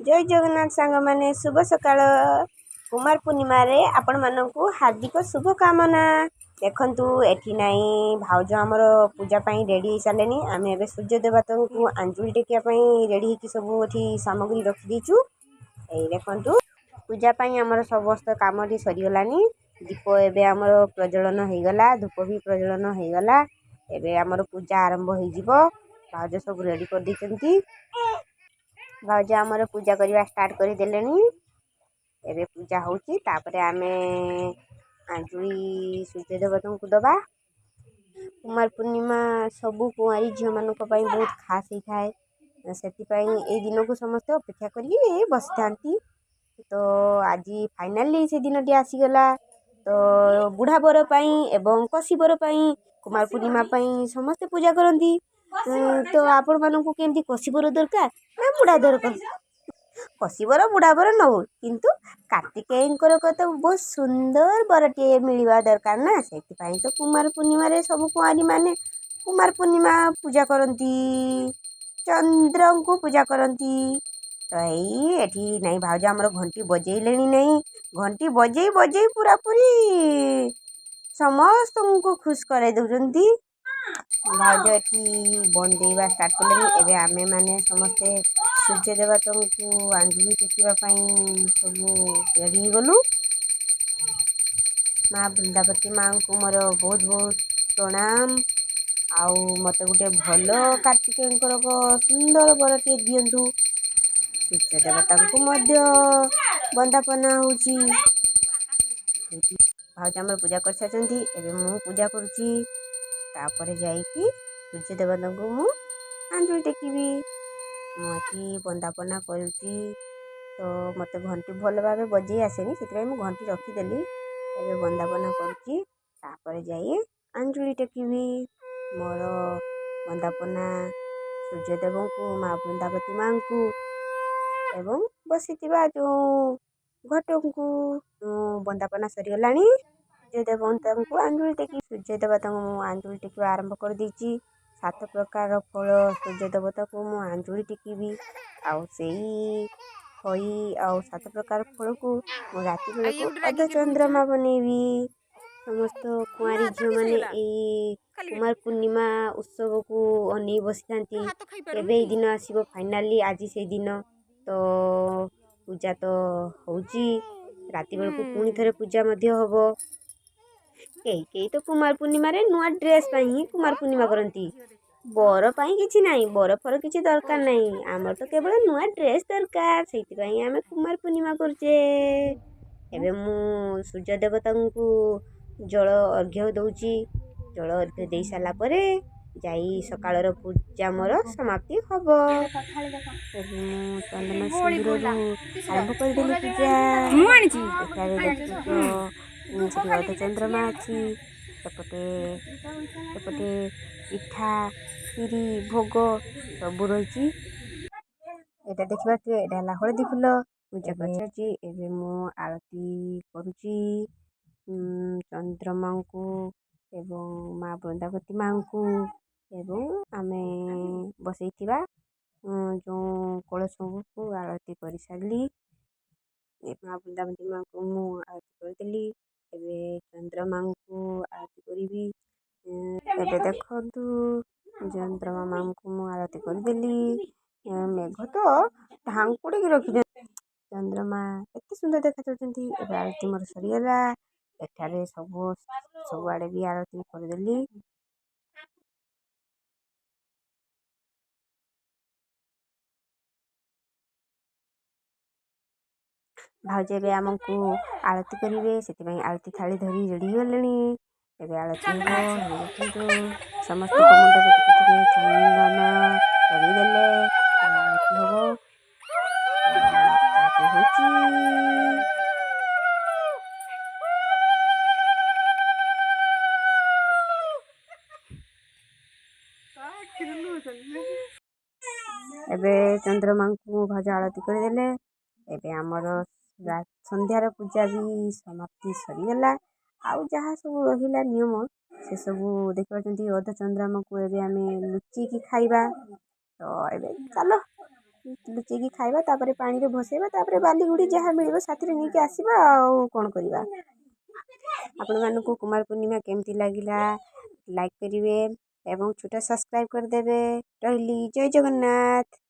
जय जगन्नाथ सांग मैंने शुभ सकाळ कुमार पूर्णिमा रे आपण मानकु हार्दिक शुभकामना। देखंतु एठी नाही भाउज हमर पूजा पई रेडी हो सालेनी। आमे एबे सूर्य देवता को अंजुली टेकिया पई रेडी की सब एठी सामग्री रखि दीचु। ए देखंतु पूजा पई हमर समस्त कामटी सरी गलानी। दीप एबे हमर प्रज्वलन हो गला, धूप भी प्रज्वलन हो गला। एबे हमर पूजा आरंभ हो जिवो। भाउज सब रेडी कर दिचंती। भाउज आमर पूजा करवा स्टार्ट कर देलेनी। एबे पूजा होची तापरे आमे आंजुली सूर्य देवता को दबा। कुमार पूर्णिमा सबु कुआरी झियो मानक पई बहुत खास ही थाए। सेति पई ए दिन को समस्त अपेक्षा करी बसतांती। तो आज फाइनली से दिन टी आसी गला। तो बुढ़ा बर पई एवं कसी बर पई कुमार पूर्णिमा पई समस्त पूजा करंती। तो आपण मानकु केमती कसी बर दरकार ना बुढ़ा दरकार? कसी बर बुढ़ा बर न हो किंतु कार्तिकेयनकर तो बहुत सुंदर बरटे मिलवा दरकार ना। सेति पई तो कुमार पूर्णिमा रे सब कुआरी माने कुमार पूर्णिमा पूजा करंती, चंद्र को पूजा करंती। तो एठी नहीं भाउज हमर घंटी बजेलेनी नहीं। घंटी बजेई बजेई पूरा पूरी समस्त को खुश करे दउजंती। भाउज एठी बंदेवा स्टार्ट करलेनी। एबे आमे माने समस्ते सूर्य देवता को आंजुली टेकिबा पई सब रेडी गलु। माँ वृंदावती माँ को मोर बहुत बहुत प्रणाम। आउ मते गुटे भल कार्तिकेयनकर सुंदर बरटे दियंतु। सूर्य देवता को मध्य वंदना होची। भाउज हमर पूजा कर साचंती। एबे मु पूजा करूची। तापरे जाईकी सूर्य देवता को मु आंजुली टेकिबी। मुझी वंदना करुची। तो मते घंटी भल भाव बजे आसेनी से मु घंटी रखीदेली। एबे वंदना करुची। तापरे जाई आंजुली टेकिबी। मोर वंदना सूर्यदेव को माँ वृंदावती माँ को एवं बसीथिबा जो घट को वंदना सरीगलानी। सूर्य देवता को आंजुली टेकी सूर्य देवता को आंजुली टेकिबा आरंभ कर दीची। 7 प्रकार फल सूर्य देवता को मु आंजुली टेकिबी। आउ सेई खई आउ 7 प्रकार फल को मु राति बेले को अध चंद्रमा बनेबी। समस्त कुआरी झियो माने ए कुमार पूर्णिमा उत्सव को अनै बसिथांती। केबे दिन आसीबो फाइनली आज से दिन। तो पूजा तो होची राति बेले को पुनी थरे पूजा मध्य हबो। कई तो कुमार पूर्णिमा रे नुआ ड्रेस पई कुमार पूर्णिमा करंती। बर पई किछि नाही, बर फर किछि दरकार नाही। आमर तो केवल नुआ ड्रेस दरकार। सेति पई आमे कुमार पूर्णिमा करछे। एबे मु सूर्य देवता को जल अर्घ्य दउची। जल अर्घ्य देई साला परे जाई सकाळर पूजा मोर समाप्ति हबो। एबे मु चंदन सिंदूर आरंभ कर देली पूजा। मु आनिची एठारे देखुचो श्री अर्ध चंद्रमा अछि। सेपटे पिठा खीरी भोग सब रही। एटा देखिबा के एटा ला हळदी फूल पूजा करछि। एबे मु आरती करूची चंद्रमा को एवं माँ वृंदावती माँ को एवं आमे बसैथिबा जो कलश को आरती कर सारली। माँ वृंदावती माँ को मु आरती करदेली। एबे चंद्रमा को आरती करीबी। एबे देखंतु चंद्रमा माँ को मु आरती करदेली। मेघ तो ढांकुड़ी की रखी चंद्रमा एते सुंदर देखा जाउछंती। एबे आरती मोर सरीगला। एठारे सब आड़े भी आरती करदेली। भाउज एबे आमको आरती करिवे सेति आरती थाली धरी रेडी गलेनी। एबे आरती हो देखंतु समस्त मुंडरे टिके चंदन लगे देले आरती हबो। आरती होची। एबे चंद्रमा को भाउज आरती करदेले। एबे हमर संध्यार पूजा भी समाप्ति सरीगला। आउ जहाँ सब रहिला नियम से सब देखि अर्ध चंद्रमा को एबे आमे लुचि की खाइबा। तो एबे चलो ଲୁଚେଇକି ଖାଇବା, ତାପରେ ପାଣିରେ ଭସେଇବା, ତାପରେ ବାଲି ଗୁଡ଼ି ଯାହା ମିଳିବ ସାଥିରେ ନେଇକି ଆସିବା। ଆଉ କ'ଣ କରିବା। ଆପଣମାନଙ୍କୁ କୁମାର ପୂର୍ଣ୍ଣିମା କେମିତି ଲାଗିଲା ଲାଇକ୍ କରିବେ ଏବଂ ଛୋଟ ସବସ୍କ୍ରାଇବ୍ କରିଦେବେ। ରହିଲି, ଜୟ ଜଗନ୍ନାଥ।